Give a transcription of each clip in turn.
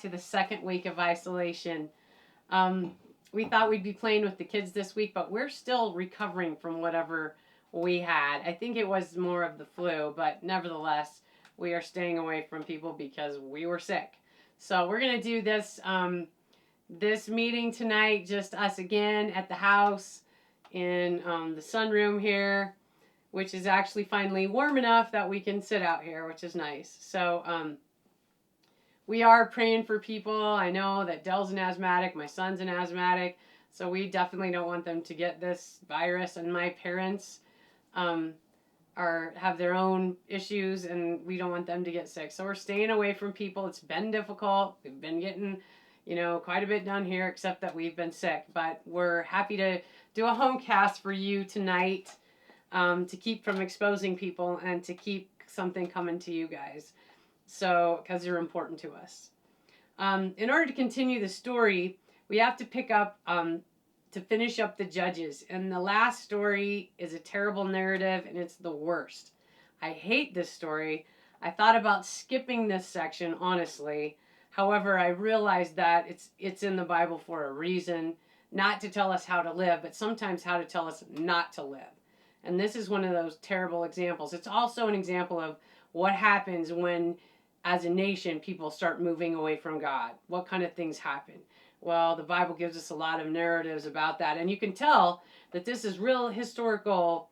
to the second week of isolation. We thought we'd be playing with the kids this week, but we're still recovering from whatever we had. I think it was more of the flu, but nevertheless, we are staying away from people because we were sick. So we're gonna do this meeting tonight, just us again at the house in the sunroom here, which is actually finally warm enough that we can sit out here, which is nice. So we are praying for people. I know that Dell's an asthmatic, my son's an asthmatic, so we definitely don't want them to get this virus. And my parents have their own issues, and we don't want them to get sick. So we're staying away from people. It's been difficult. We've been getting, quite a bit done here, except that we've been sick. But we're happy to do a home cast for you tonight, to keep from exposing people and to keep something coming to you guys. So, because you're important to us. In order to continue the story, we have to pick up to finish up the Judges. And the last story is a terrible narrative, and it's the worst. I hate this story. I thought about skipping this section, honestly. However, I realized that it's in the Bible for a reason, not to tell us how to live, but sometimes how to tell us not to live. And this is one of those terrible examples. It's also an example of what happens when, as a nation, people start moving away from God. What kind of things happen? Well, the Bible gives us a lot of narratives about that. And you can tell that this is real historical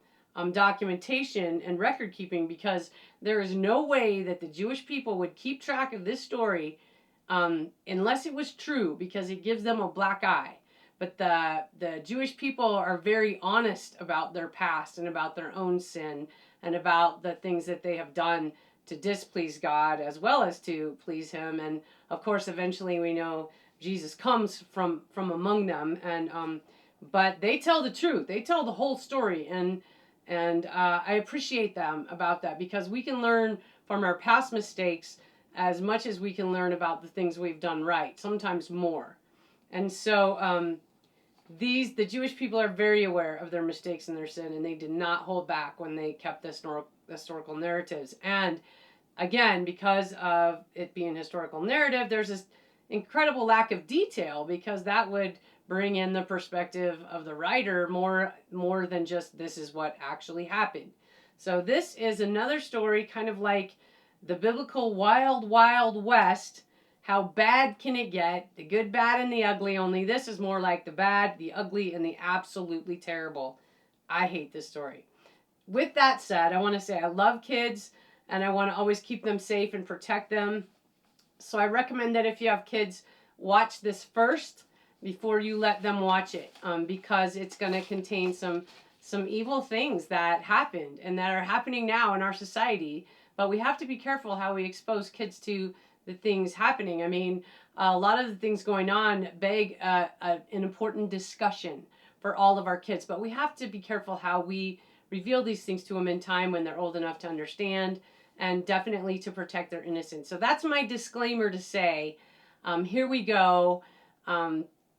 documentation and record keeping, because there is no way that the Jewish people would keep track of this story unless it was true, because it gives them a black eye. But the Jewish people are very honest about their past and about their own sin and about the things that they have done to displease God as well as to please him. And of course, eventually we know Jesus comes from among them, and but they tell the truth. They tell the whole story, and I appreciate them about that, because we can learn from our past mistakes as much as we can learn about the things we've done right, sometimes more. And so the Jewish people are very aware of their mistakes and their sin, and they did not hold back when they kept the historical narratives. And again, because of it being historical narrative, there's this incredible lack of detail, because that would bring in the perspective of the writer more than just this is what actually happened. So this is another story, kind of like the biblical Wild Wild West. How bad can it get? The good, bad, and the ugly. Only this is more like the bad, the ugly, and the absolutely terrible. I hate this story. With that said, I want to say I love kids, and I want to always keep them safe and protect them. So I recommend that if you have kids, watch this first before you let them watch it, because it's going to contain some evil things that happened and that are happening now in our society. But we have to be careful how we expose kids to the things happening. I mean, a lot of the things going on beg an important discussion for all of our kids. But we have to be careful how we reveal these things to them in time when they're old enough to understand, and definitely to protect their innocence. So that's my disclaimer to say, here we go,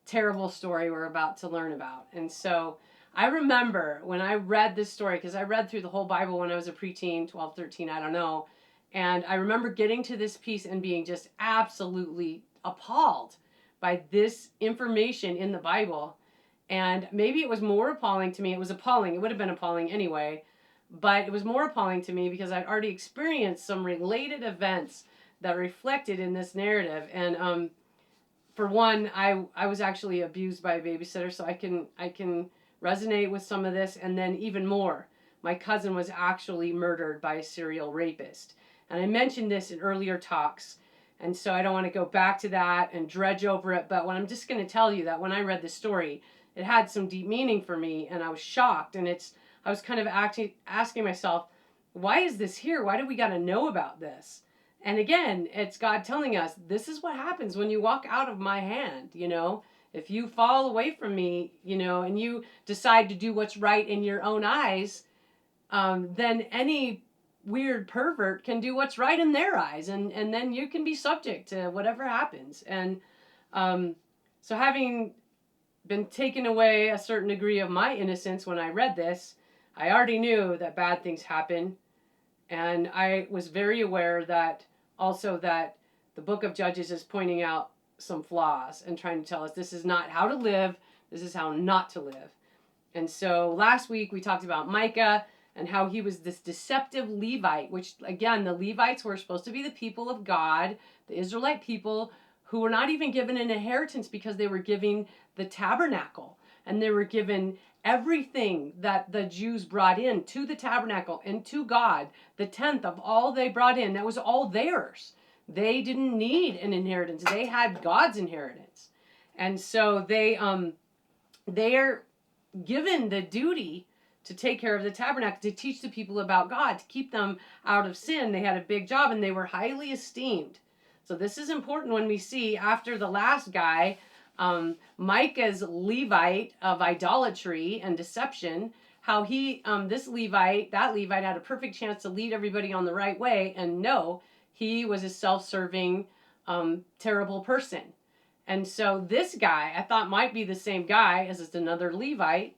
terrible story we're about to learn about. And so I remember when I read this story, because I read through the whole Bible when I was a preteen, 12, 13, I don't know. And I remember getting to this piece and being just absolutely appalled by this information in the Bible. And maybe it was more appalling to me. It was appalling. It would have been appalling anyway. But it was more appalling to me because I'd already experienced some related events that reflected in this narrative. And for one, I was actually abused by a babysitter, so I can resonate with some of this. And then even more, my cousin was actually murdered by a serial rapist. And I mentioned this in earlier talks, and so I don't want to go back to that and dredge over it. But I'm just going to tell you that when I read the story, it had some deep meaning for me, and I was shocked. And I was kind of asking myself, why is this here? Why do we got to know about this? And again, it's God telling us, this is what happens when you walk out of my hand, If you fall away from me, and you decide to do what's right in your own eyes, then any weird pervert can do what's right in their eyes, and then you can be subject to whatever happens. And so having been taken away a certain degree of my innocence when I read this, I already knew that bad things happen, and I was very aware that the book of Judges is pointing out some flaws and trying to tell us this is not how to live, this is how not to live. And so last week we talked about Micah and how he was this deceptive Levite, which again, the Levites were supposed to be the people of God, the Israelite people who were not even given an inheritance because they were giving the tabernacle and they were given everything that the Jews brought in to the tabernacle and to God, the tenth of all they brought in, that was all theirs. They didn't need an inheritance. They had God's inheritance. And so they're given the duty to take care of the tabernacle, to teach the people about God, to keep them out of sin. They had a big job and they were highly esteemed. So this is important when we see after the last guy, Micah's Levite of idolatry and deception, how that Levite had a perfect chance to lead everybody on the right way, and no, he was a self-serving, terrible person. And so this guy, I thought might be the same guy as another Levite,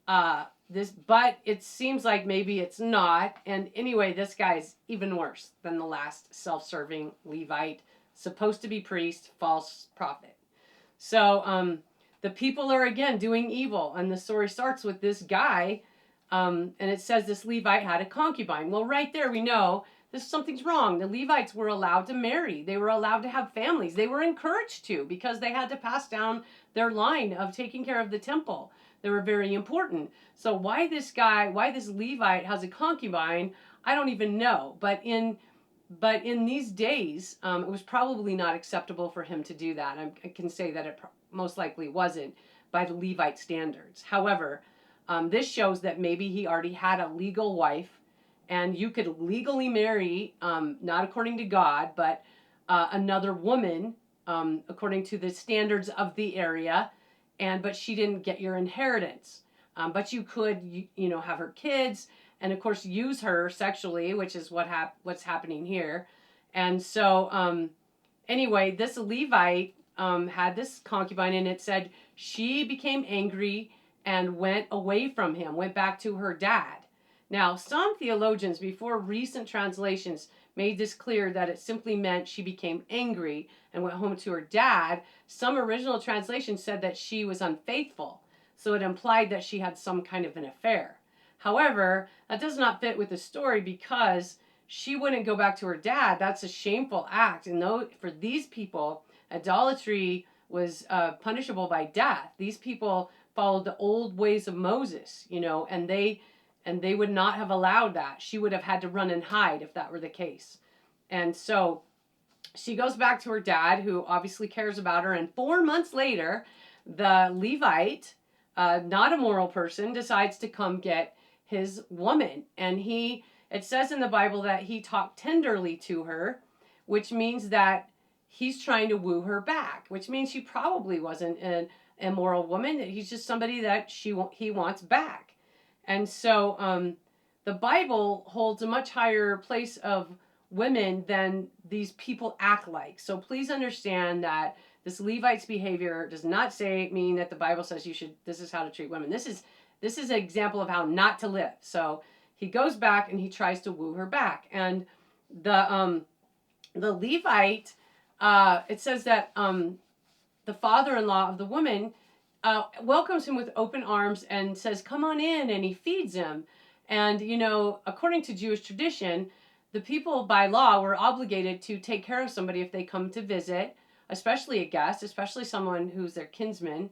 but it seems like maybe it's not. And anyway, this guy's even worse than the last self-serving Levite, supposed to be priest, false prophet. So the people are again doing evil, and the story starts with this guy, and it says this Levite had a concubine. Well, right there we know something's wrong. The Levites were allowed to marry. They were allowed to have families. They were encouraged to, because they had to pass down their line of taking care of the temple. They were very important. So why this Levite has a concubine, I don't even know. But in these days, it was probably not acceptable for him to do that. I can say that it most likely wasn't by the Levite standards. However, this shows that maybe he already had a legal wife, and you could legally marry, not according to God, but another woman, according to the standards of the area, but she didn't get your inheritance. But you could, have her kids, and of course use her sexually, which is what's happening here. And so anyway, this Levite had this concubine, and it said she became angry and went away from him, went back to her dad. Now, some theologians before recent translations made this clear that it simply meant she became angry and went home to her dad. Some original translations said that she was unfaithful, so it implied that she had some kind of an affair. However, that does not fit with the story, because she wouldn't go back to her dad. That's a shameful act. And though for these people, idolatry was punishable by death. These people followed the old ways of Moses, and they would not have allowed that. She would have had to run and hide if that were the case. And so she goes back to her dad, who obviously cares about her. And 4 months later, the Levite, not a moral person, decides to come get his woman. And it says in the Bible that he talked tenderly to her, which means that he's trying to woo her back, which means she probably wasn't an immoral woman. He's just somebody that he wants back. And so the Bible holds a much higher place of women than these people act like. So please understand that this Levite's behavior does not mean that the Bible says this is how to treat women. This is an example of how not to live. So he goes back and he tries to woo her back. And the Levite, it says that the father-in-law of the woman welcomes him with open arms and says, "Come on in," and he feeds him. And, according to Jewish tradition, the people by law were obligated to take care of somebody if they come to visit, especially a guest, especially someone who's their kinsman.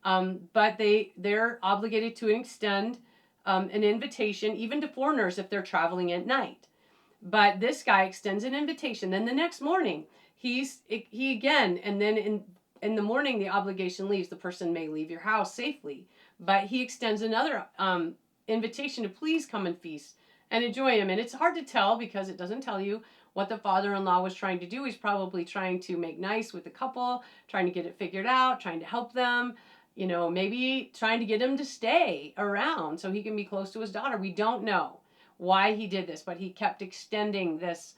But they're obligated to extend an invitation, even to foreigners if they're traveling at night. But this guy extends an invitation. Then the next morning, he again, and then in the morning, the obligation leaves. The person may leave your house safely, but he extends another invitation to please come and feast and enjoy him. And it's hard to tell because it doesn't tell you what the father-in-law was trying to do. He's probably trying to make nice with the couple, trying to get it figured out, trying to help them, maybe trying to get him to stay around so he can be close to his daughter. We don't know why he did this, but he kept extending this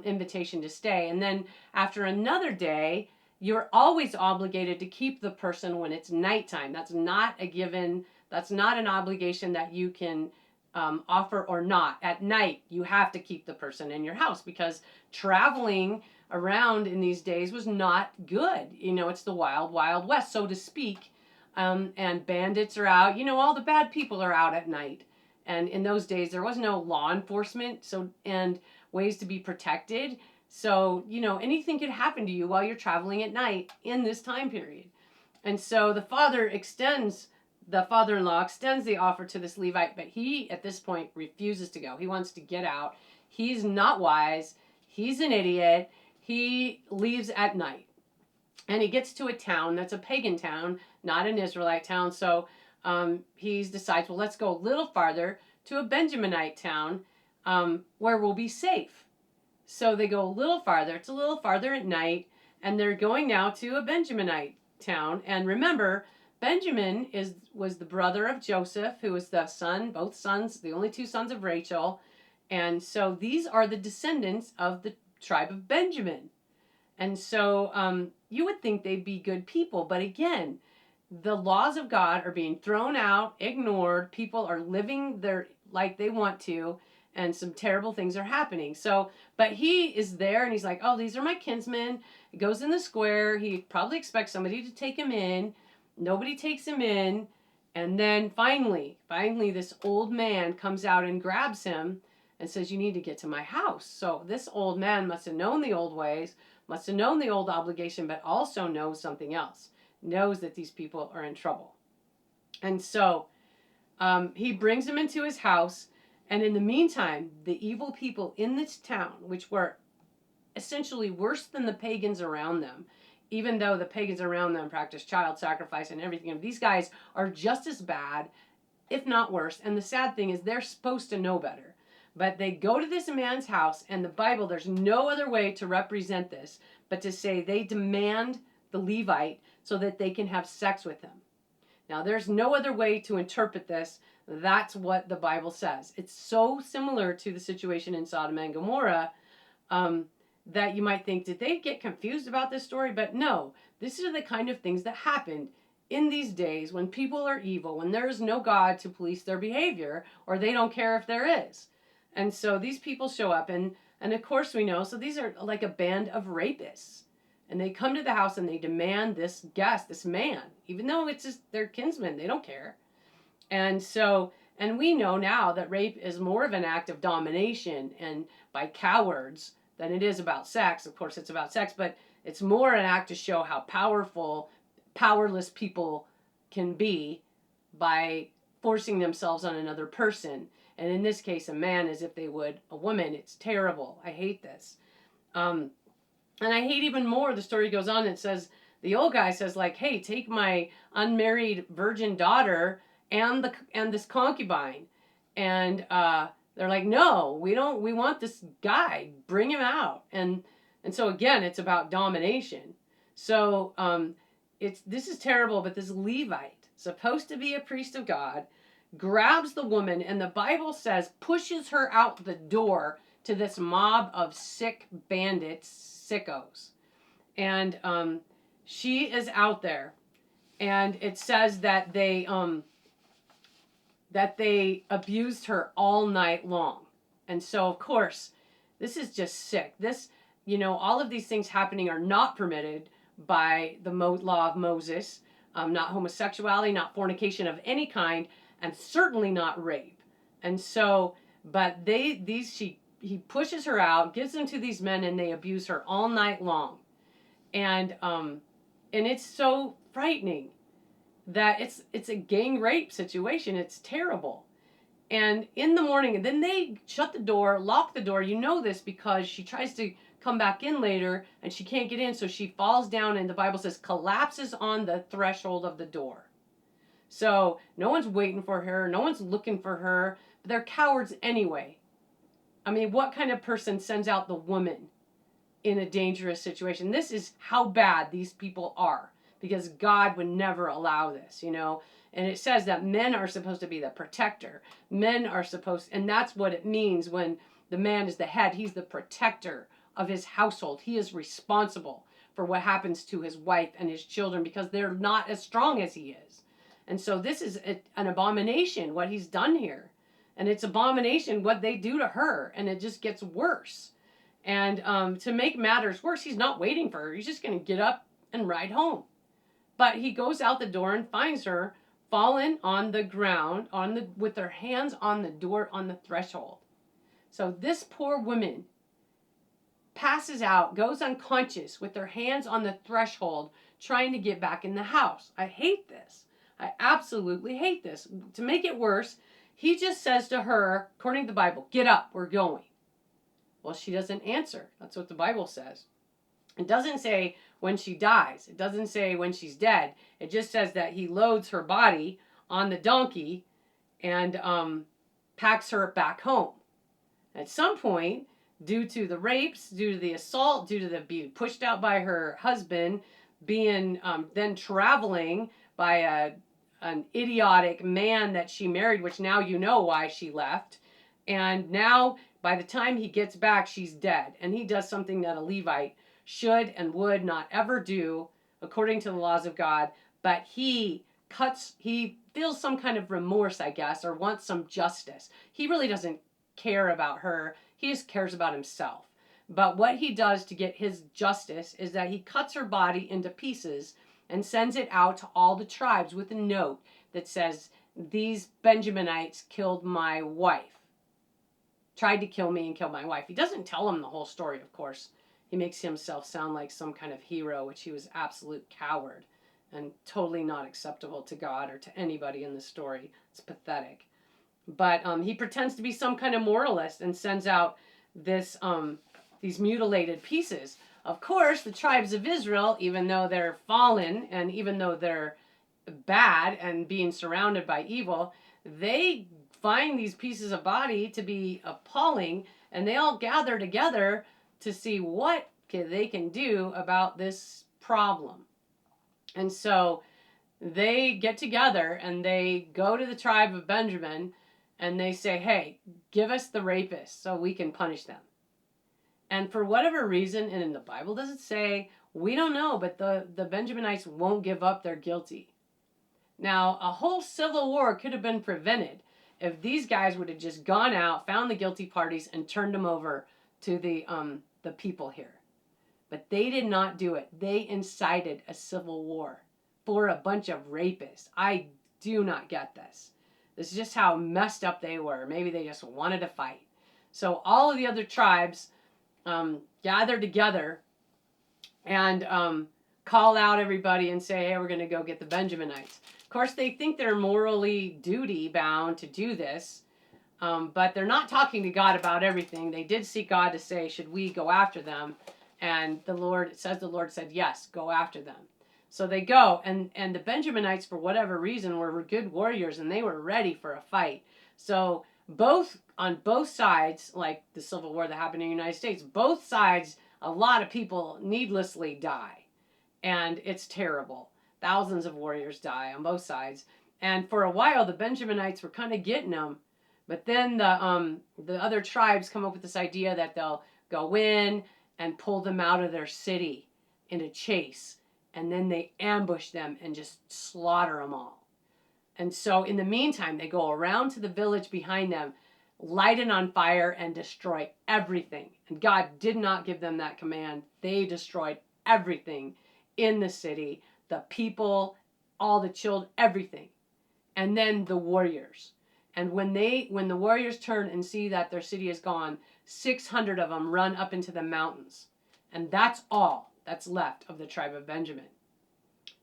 invitation to stay. And then after another day, you're always obligated to keep the person when it's nighttime. That's not a given. That's not an obligation that you can offer or not. At night, you have to keep the person in your house, because traveling around in these days was not good. It's the wild, wild west, so to speak. And bandits are out. All the bad people are out at night. And in those days, there was no law enforcement, and ways to be protected. So, anything could happen to you while you're traveling at night in this time period. And so the father-in-law extends the offer to this Levite, but he, at this point, refuses to go. He wants to get out. He's not wise. He's an idiot. He leaves at night. And he gets to a town that's a pagan town, not an Israelite town. So he decides, well, let's go a little farther to a Benjaminite town where we'll be safe. So they go a little farther. It's a little farther at night. And they're going now to a Benjaminite town. And remember, Benjamin was the brother of Joseph, who was both sons, the only two sons of Rachel. And so these are the descendants of the tribe of Benjamin. And so you would think they'd be good people. But again, the laws of God are being thrown out, ignored. People are living like they want to. And some terrible things are happening. So, but he is there and he's like, oh, these are my kinsmen. He goes in the square. He probably expects somebody to take him in. Nobody takes him in. And then finally, this old man comes out and grabs him and says, you need to get to my house. So this old man must have known the old ways, must have known the old obligation, but also knows something else. Knows that these people are in trouble. And so he brings him into his house. And in the meantime, the evil people in this town, which were essentially worse than the pagans around them, even though the pagans around them practiced child sacrifice and everything, these guys are just as bad, if not worse. And the sad thing is they're supposed to know better. But they go to this man's house, and the Bible, there's no other way to represent this but to say they demand the Levite so that they can have sex with him. Now, there's no other way to interpret this. That's what the Bible says. It's so similar to the situation in Sodom and Gomorrah that you might think, did they get confused about this story? But no, this is the kind of things that happened in these days when people are evil, when there is no God to police their behavior, or they don't care if there is. And so these people show up, and of course we know, so these are like a band of rapists. And they come to the house and they demand this guest, this man, even though it's just their kinsman, they don't care. And so, and we know now that rape is more of an act of domination and by cowards than it is about sex. Of course, it's about sex, but it's more an act to show how powerless people can be by forcing themselves on another person. And in this case, a man as if they would a woman. It's terrible. I hate this. And I hate even more, the story goes on, it says, the old guy says, like, hey, take my unmarried virgin daughter and this concubine. And they're like, no, we want this guy, bring him out. And so again, it's about domination. So this is terrible, but this Levite, supposed to be a priest of God, grabs the woman, and the Bible says pushes her out the door to this mob of sick bandits, sickos. And she is out there, and it says that they abused her all night long. And so of course this is just sick. This, all of these things happening are not permitted by the law of Moses. Not homosexuality, not fornication of any kind, and certainly not rape. And so, but he pushes her out, gives them to these men, and they abuse her all night long. And it's so frightening that it's a gang rape situation. It's terrible. And in the morning, and then they shut the door, lock the door. You know this because she tries to come back in later and she can't get in. So she falls down, and the Bible says collapses on the threshold of the door. So no one's waiting for her. No one's looking for her. But they're cowards anyway. I mean, what kind of person sends out the woman in a dangerous situation? This is how bad these people are, because God would never allow this, And it says that men are supposed to be the protector. Men are supposed, and that's what it means when the man is the head. He's the protector of his household. He is responsible for what happens to his wife and his children because they're not as strong as he is. And so this is an abomination, what he's done here. And it's abomination what they do to her, and it just gets worse. And to make matters worse, he's not waiting for her. He's just going to get up and ride home. But he goes out the door and finds her fallen on the ground with her hands on the door on the threshold. So this poor woman passes out, goes unconscious with her hands on the threshold, trying to get back in the house. I hate this. I absolutely hate this. To make it worse, he just says to her, according to the Bible, get up, we're going. Well, she doesn't answer. That's what the Bible says. It doesn't say when she dies. It doesn't say when she's dead. It just says that he loads her body on the donkey and packs her back home. At some point, due to the rapes, due to the assault, due to the being pushed out by her husband, being then traveling by an idiotic man that she married, which now you know why she left. And now, by the time he gets back, she's dead. And he does something that a Levite should and would not ever do, according to the laws of God. But he feels some kind of remorse, I guess, or wants some justice. He really doesn't care about her. He just cares about himself. But what he does to get his justice is that he cuts her body into pieces and sends it out to all the tribes with a note that says, these Benjaminites killed my wife. Tried to kill me and kill my wife. He doesn't tell them the whole story, of course. He makes himself sound like some kind of hero, which he was absolute coward and totally not acceptable to God or to anybody in the story. It's pathetic. But he pretends to be some kind of moralist and sends out these mutilated pieces. Of course, the tribes of Israel, even though they're fallen and even though they're bad and being surrounded by evil, they find these pieces of body to be appalling, and they all gather together to see what they can do about this problem. And so they get together and they go to the tribe of Benjamin and they say, hey, give us the rapists so we can punish them. And for whatever reason, and in the Bible does it say, we don't know, but the Benjaminites won't give up. They're guilty. Now, a whole civil war could have been prevented if these guys would have just gone out, found the guilty parties, and turned them over to the people here. But they did not do it. They incited a civil war for a bunch of rapists. I do not get this. This is just how messed up they were. Maybe they just wanted to fight. So all of the other tribes gather together and call out everybody and say, hey, we're going to go get the Benjaminites. Of course, they think they're morally duty bound to do this, but they're not talking to God about everything. They did seek God to say, should we go after them? And the Lord said, yes, go after them. So they go, and the Benjaminites, for whatever reason, were good warriors, and they were ready for a fight. So on both sides, like the Civil War that happened in the United States, both sides, a lot of people needlessly die. And it's terrible. Thousands of warriors die on both sides. And for a while, the Benjaminites were kind of getting them. But then the other tribes come up with this idea that they'll go in and pull them out of their city in a chase. And then they ambush them and just slaughter them all. And so in the meantime, they go around to the village behind them, light it on fire, and destroy everything. And God did not give them that command. They destroyed everything in the city, the people, all the children, everything. And then the warriors. And when the warriors turn and see that their city is gone, 600 of them run up into the mountains. And that's all that's left of the tribe of Benjamin.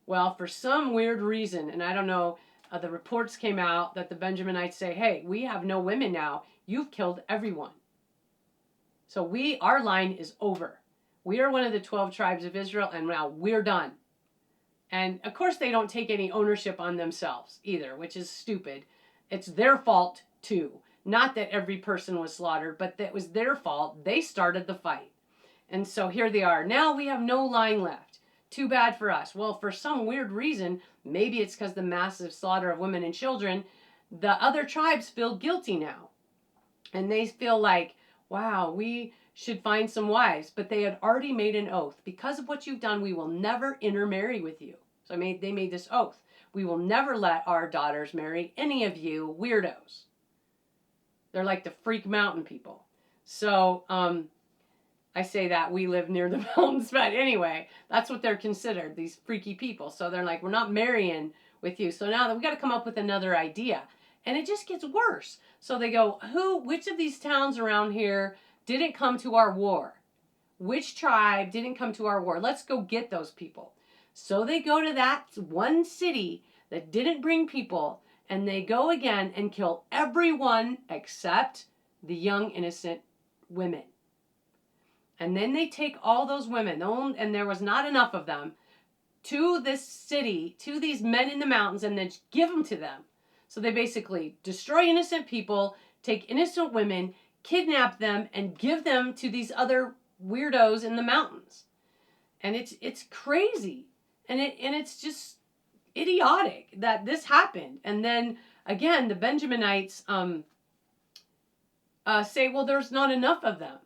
Well, for some weird reason, and I don't know, the reports came out that the Benjaminites say, hey, we have no women now. You've killed everyone. So our line is over. We are one of the 12 tribes of Israel, and now we're done. And of course, they don't take any ownership on themselves either, which is stupid. It's their fault too. Not that every person was slaughtered, but that was their fault. They started the fight. And so here they are. Now we have no line left. Too bad for us. Well, for some weird reason, maybe it's because the massive slaughter of women and children, the other tribes feel guilty now. And they feel like, wow, we should find some wives. But they had already made an oath. Because of what you've done, we will never intermarry with you. So they made this oath. We will never let our daughters marry any of you weirdos. They're like the freak mountain people. So I say that we live near the mountains, but anyway, that's what they're considered, these freaky people. So they're like, we're not marrying with you. So now we got to come up with another idea. And it just gets worse. So they go, which of these towns around here didn't come to our war? Which tribe didn't come to our war? Let's go get those people. So they go to that one city that didn't bring people, and they go again and kill everyone except the young, innocent women. And then they take all those women, and there was not enough of them, to this city, to these men in the mountains, and then give them to them. So they basically destroy innocent people, take innocent women, kidnap them, and give them to these other weirdos in the mountains. And it's crazy. And it's just idiotic that this happened. And then again, the Benjaminites say, well, there's not enough of them.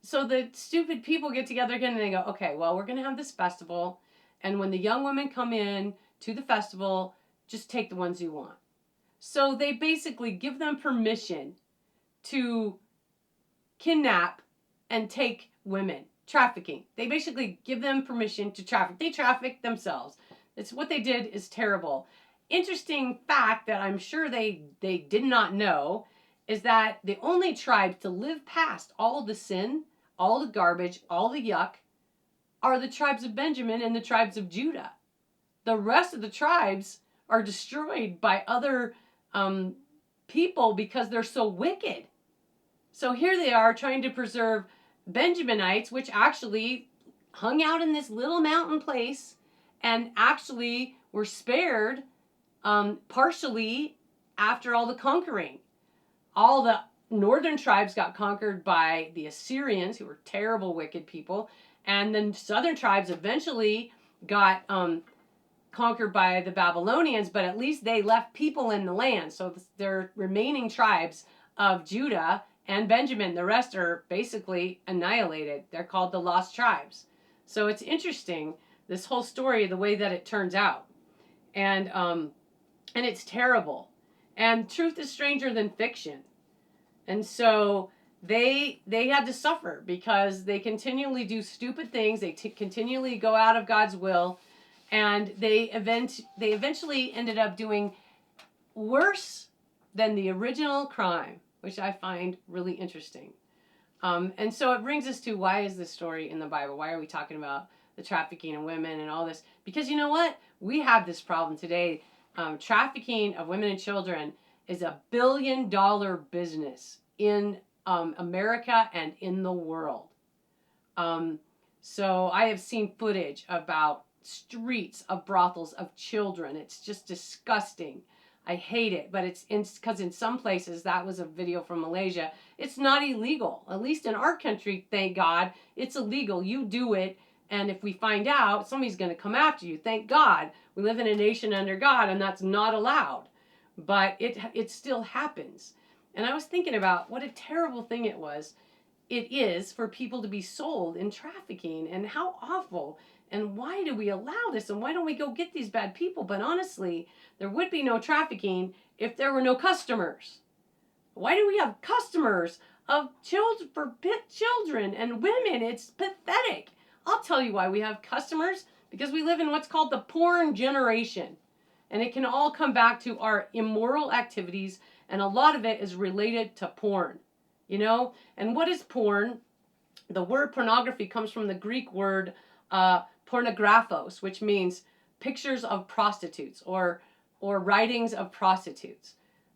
So the stupid people get together again and they go, okay, well, we're going to have this festival. And when the young women come in to the festival, just take the ones you want. So they basically give them permission to kidnap and take women. Trafficking. They basically give them permission to traffic. They traffic themselves. It's what they did is terrible. Interesting fact that I'm sure they did not know is that the only tribes to live past all the sin, all the garbage, all the yuck, are the tribes of Benjamin and the tribes of Judah. The rest of the tribes are destroyed by other people because they're so wicked. So here they are trying to preserve Benjaminites, which actually hung out in this little mountain place and actually were spared partially after all the conquering. All the northern tribes got conquered by the Assyrians, who were terrible, wicked people. And then southern tribes eventually got conquered by the Babylonians, but at least they left people in the land. So their remaining tribes of Judah and Benjamin, the rest are basically annihilated. They're called the lost tribes. So it's interesting, this whole story, the way that it turns out. And it's terrible. And truth is stranger than fiction. And so they had to suffer because they continually do stupid things. They continually go out of God's will. And they eventually ended up doing worse than the original crime, which I find really interesting. And so it brings us to, why is this story in the Bible? Why are we talking about the trafficking of women and all this? Because you know what? We have this problem today. Trafficking of women and children is $1 billion business in America and in the world. So I have seen footage about streets of brothels of children. It's just disgusting. I hate it, but it's because in some places, that was a video from Malaysia, it's not illegal. At least in our country, thank God, it's illegal. You do it, and if we find out, somebody's going to come after you. Thank God. We live in a nation under God, and that's not allowed. But it still happens. And I was thinking about what a terrible thing it is for people to be sold in trafficking, and how awful. And why do we allow this? And why don't we go get these bad people? But honestly, there would be no trafficking if there were no customers. Why do we have customers of children for children and women? It's pathetic. I'll tell you why we have customers. Because we live in what's called the porn generation. And it can all come back to our immoral activities. And a lot of it is related to porn. You know? And what is porn? The word pornography comes from the Greek word pornographos, which means pictures of prostitutes or writings of prostitutes,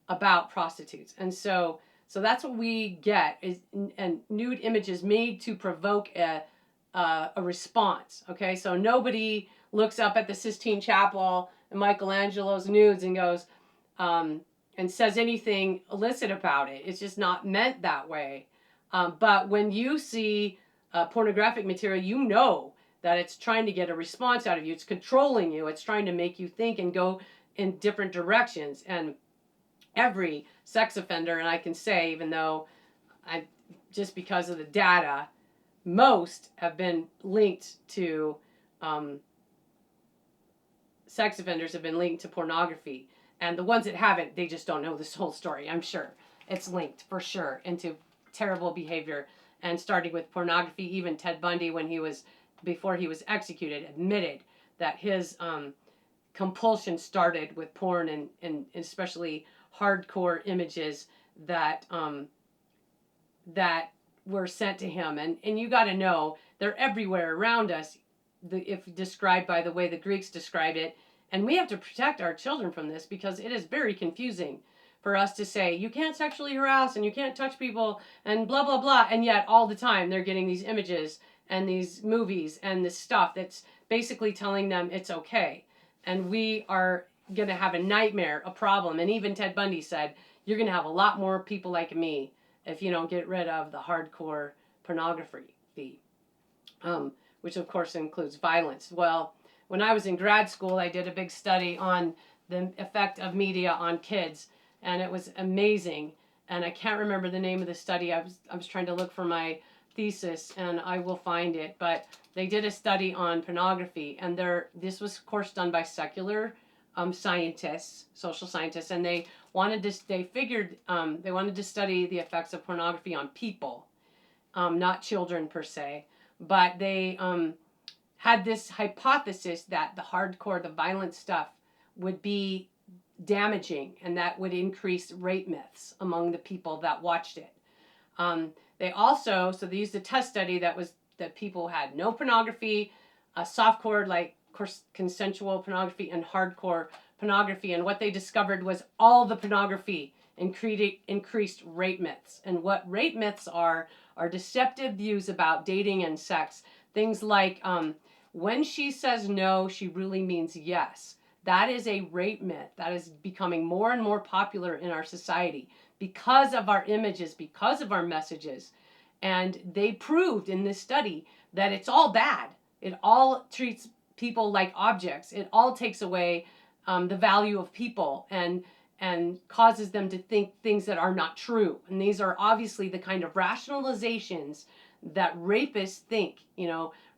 about prostitutes. And so that's what we get, is and nude images made to provoke a response. Okay, so nobody looks up at the Sistine Chapel and Michelangelo's nudes and goes and says anything illicit about it. It's just not meant that way. But when you see pornographic material, you know that it's trying to get a response out of you. It's controlling you. It's trying to make you think and go in different directions. And every sex offender, and I can say, even though just because of the data, most have been linked to, sex offenders have been linked to pornography. And the ones that haven't, they just don't know this whole story. I'm sure it's linked for sure into terrible behavior and starting with pornography. Even Ted Bundy, before he was executed, admitted that his compulsion started with porn and especially hardcore images that that were sent to him. And you got to know they're everywhere around us, if described by the way the Greeks describe it. And we have to protect our children from this, because it is very confusing for us to say you can't sexually harass and you can't touch people and blah blah blah, and yet all the time they're getting these images and these movies and this stuff that's basically telling them it's okay. And we are going to have a nightmare, a problem. And even Ted Bundy said, you're going to have a lot more people like me if you don't get rid of the hardcore pornography, which of course includes violence. Well, when I was in grad school, I did a big study on the effect of media on kids, and it was amazing. And I can't remember the name of the study. I was trying to look for my thesis, and I will find it. But they did a study on pornography, and this was, of course, done by secular scientists, social scientists, and they wanted to study the effects of pornography on people, not children per se, but they had this hypothesis that the violent stuff would be damaging, and that would increase rape myths among the people that watched it. They used a test study that people had no pornography, softcore, like course consensual pornography, and hardcore pornography. And what they discovered was all the pornography increased rape myths. And what rape myths are deceptive views about dating and sex. Things like when she says no, she really means yes. That is a rape myth that is becoming more and more popular in our society because of our images, because of our messages. And they proved in this study that it's all bad. It all treats people like objects. It all takes away the value of people and causes them to think things that are not true. And these are obviously the kind of rationalizations that rapists think.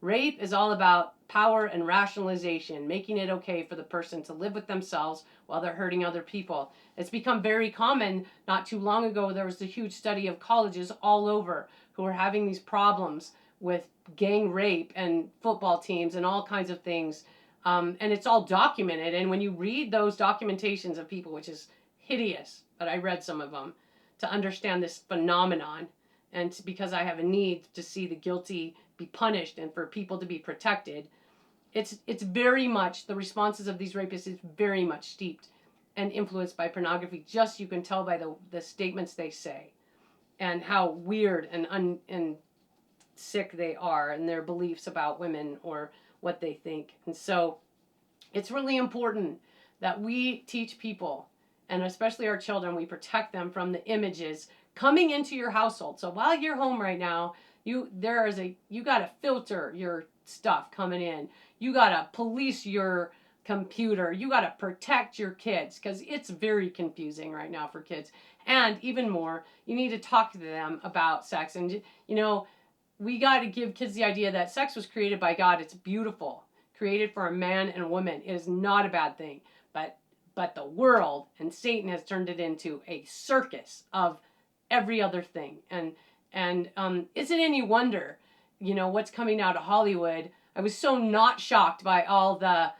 Rape is all about power and rationalization, making it okay for the person to live with themselves while they're hurting other people. It's become very common. Not too long ago, there was a huge study of colleges all over who are having these problems with gang rape and football teams and all kinds of things. And it's all documented. And when you read those documentations of people, which is hideous, but I read some of them to understand this phenomenon, and because I have a need to see the guilty be punished and for people to be protected, it's very much, the responses of these rapists is very much steeped and influenced by pornography. Just, you can tell by the statements they say and how weird and sick they are and their beliefs about women or what they think. And so it's really important that we teach people, and especially our children, we protect them from the images coming into your household. So while you're home right now, you got to filter your stuff coming in. You got to police your computer. You got to protect your kids, because it's very confusing right now for kids. And even more, you need to talk to them about sex. And, we got to give kids the idea that sex was created by God. It's beautiful. Created for a man and a woman. It is not a bad thing. But the world and Satan has turned it into a circus of every other thing. And is it any wonder, what's coming out of Hollywood? I was so not shocked by all the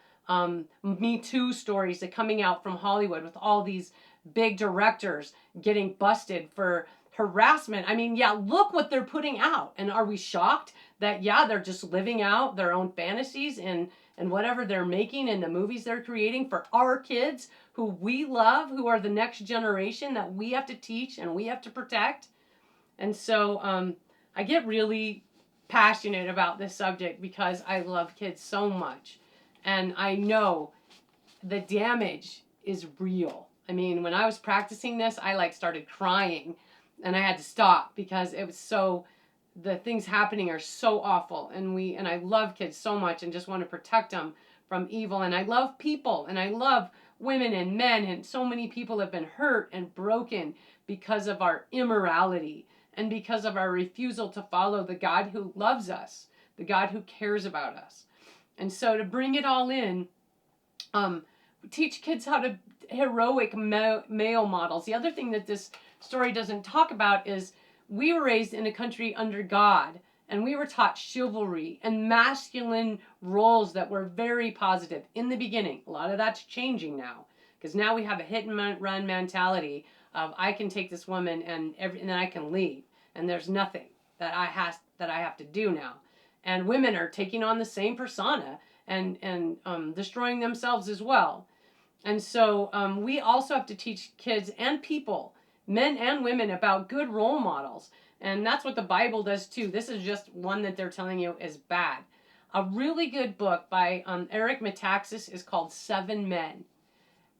Me Too stories that coming out from Hollywood with all these big directors getting busted for harassment. I mean, yeah, look what they're putting out. And are we shocked that, they're just living out their own fantasies and whatever they're making in the movies they're creating for our kids who we love, who are the next generation that we have to teach and we have to protect? And so I get really passionate about this subject because I love kids so much. And I know the damage is real. I mean, when I was practicing this, I started crying. And I had to stop because it was the things happening are so awful. And I love kids so much and just want to protect them from evil. And I love people, and I love women and men. And so many people have been hurt and broken because of our immorality and because of our refusal to follow the God who loves us, the God who cares about us. And so to bring it all in, teach kids how to heroic male models. The other thing that this story doesn't talk about is We were raised in a country under God, and we were taught chivalry and masculine roles that were very positive in the beginning. A lot of that's changing now, because now we have a hit and run mentality of I can take this woman and then I can leave, and there's nothing that I have to do now. And women are taking on the same persona and destroying themselves as well. And so we also have to teach kids and people, men and women, about good role models. And that's what the Bible does too. This is just one that they're telling you is bad. A really good book by Eric Metaxas is called 7 Men.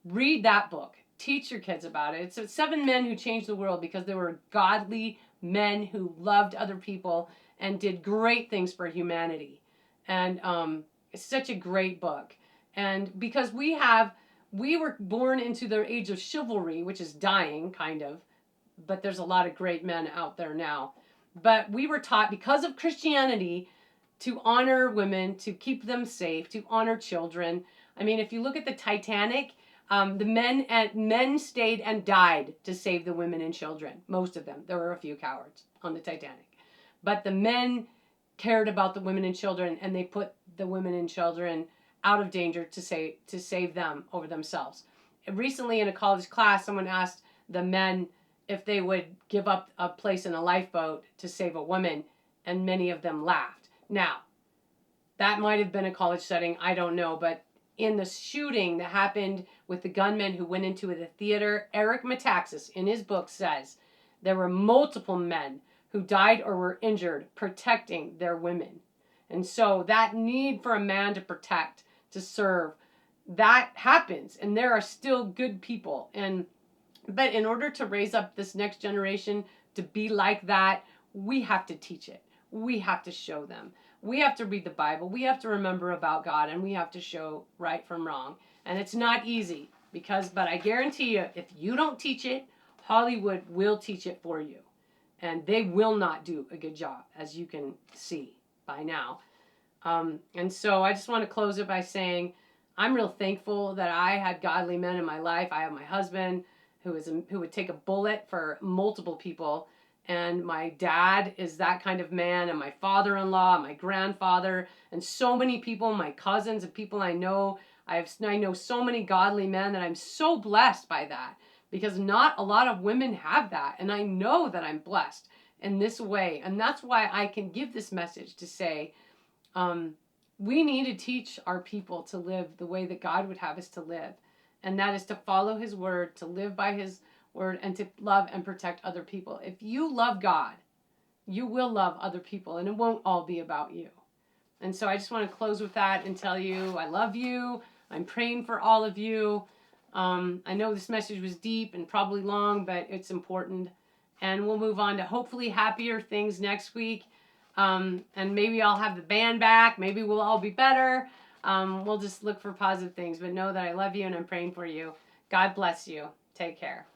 Read that book. Teach your kids about it. It's 7 men who changed the world because they were godly men who loved other people and did great things for humanity. And it's such a great book. And because we were born into the age of chivalry, which is dying, kind of, but there's a lot of great men out there now. But we were taught, because of Christianity, to honor women, to keep them safe, to honor children. I mean, if you look at the Titanic, the men stayed and died to save the women and children. Most of them. There were a few cowards on the Titanic. But the men cared about the women and children, and they put the women and children out of danger to save them over themselves. Recently in a college class, someone asked the men if they would give up a place in a lifeboat to save a woman, and many of them laughed. Now, that might have been a college setting, I don't know, but in the shooting that happened with the gunmen who went into the theater, Eric Metaxas in his book says there were multiple men who died or were injured protecting their women. And so that need for a man to protect, to serve, that happens, and there are still good people. But in order to raise up this next generation to be like that, we have to teach it. We have to show them. We have to read the Bible. We have to remember about God, and we have to show right from wrong. And it's not easy but I guarantee you, if you don't teach it, Hollywood will teach it for you. And they will not do a good job, as you can see by now. And so I just want to close it by saying I'm real thankful that I had godly men in my life. I have my husband who would take a bullet for multiple people. And my dad is that kind of man, and my father-in-law, my grandfather, and so many people, my cousins and people I know. I know so many godly men that I'm so blessed by that, because not a lot of women have that. And I know that I'm blessed in this way. And that's why I can give this message to say, we need to teach our people to live the way that God would have us to live. And that is to follow his word, to live by his word, and to love and protect other people. If you love God, you will love other people, and it won't all be about you. And so I just want to close with that and tell you I love you. I'm praying for all of you. I know this message was deep and probably long, but it's important. And we'll move on to hopefully happier things next week. And maybe I'll have the band back. Maybe we'll all be better. We'll just look for positive things. But know that I love you and I'm praying for you. God bless you. Take care.